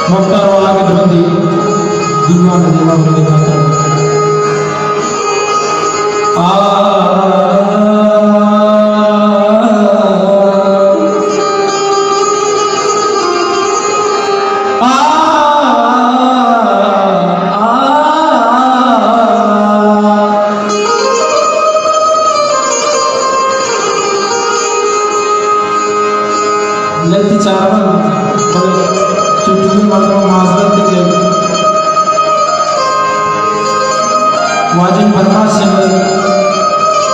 मोक्तार वाला के बंदी दुनिया में देवा होने का लगती चारवन चुटकी मतलब माजरत के वाजिब फरमाश से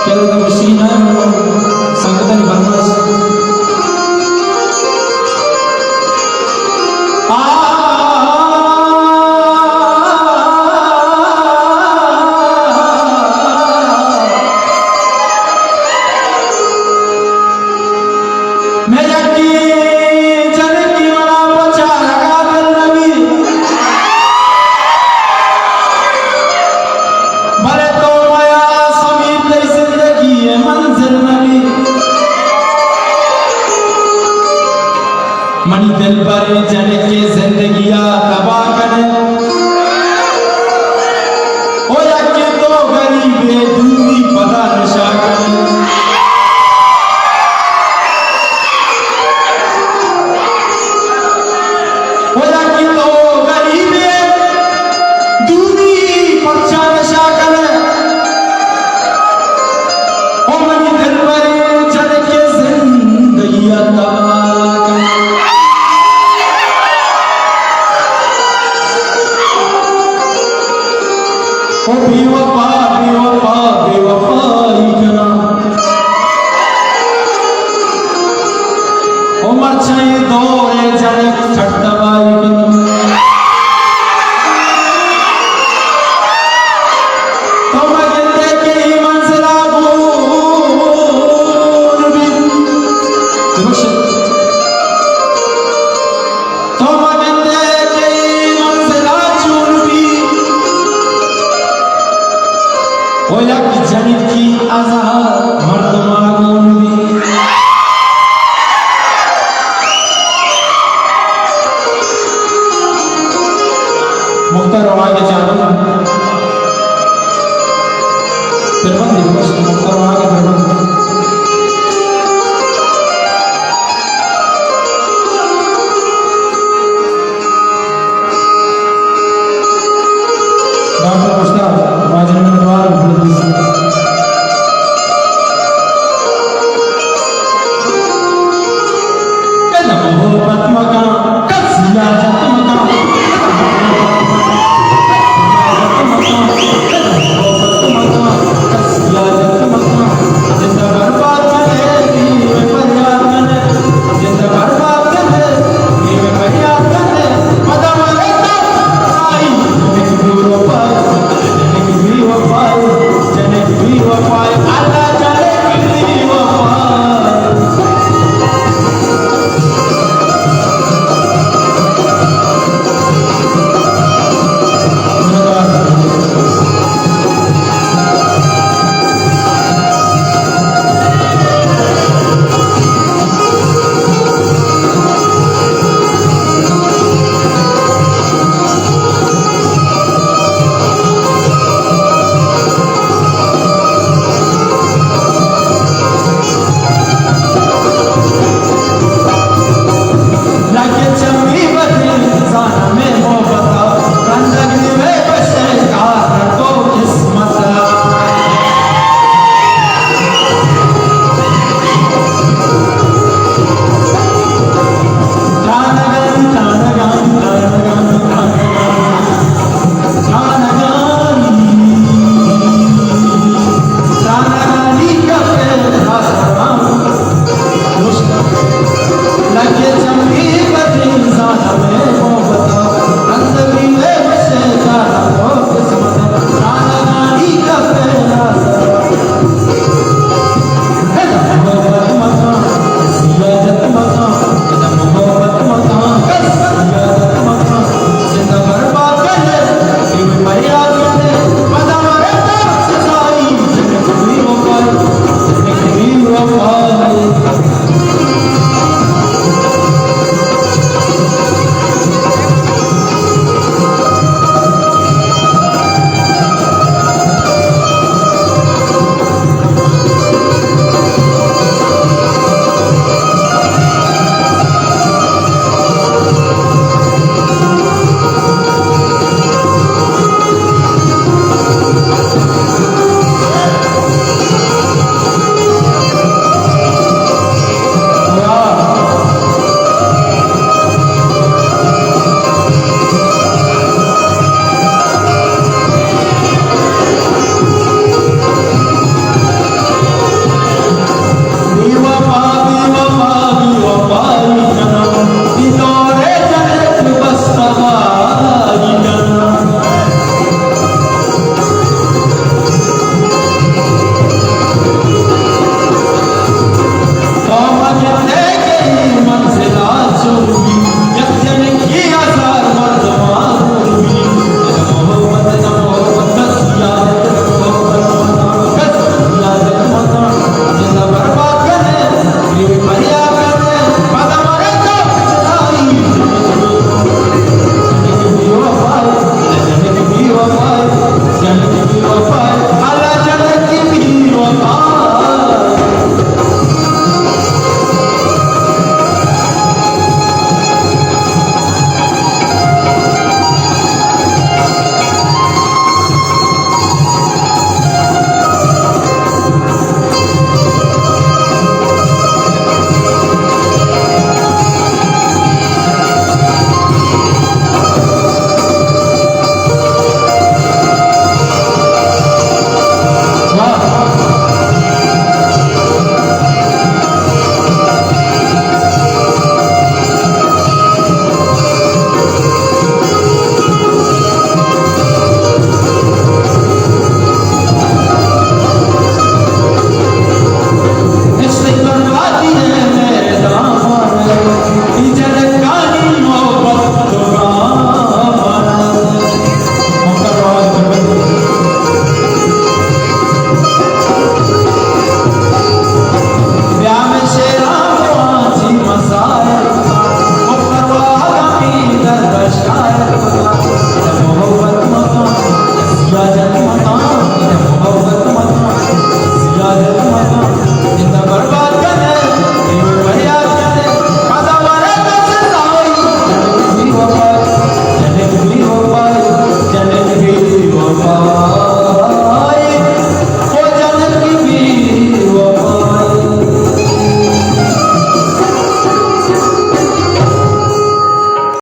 क्या तो मशीन है संगठन फरमाश मनी दिल पर जन के जिंदगिया तबाह करे हो या के तो गरीबे दूरी पता नशा करे हो या के तो गरीबे दूरी पता नशा करे ओ मनी दिल पर जन के जिंदगिया तबाह करे ओ बेवफा बेवफा बेवफाई करा ओ मरचाई दौरे जाने छटवाई करा तो मगंदे के ही मंजिला बोल भी तो मगंदे के ही मंजिला चूल भी हो या कि जनित की आज़ाद मर्द मागून भी मुख्तार आगे चालू तिरबंदी मुख्तार आगे तिरबंदी डॉक्टर मुश्ताक वाजिब नवाज Sana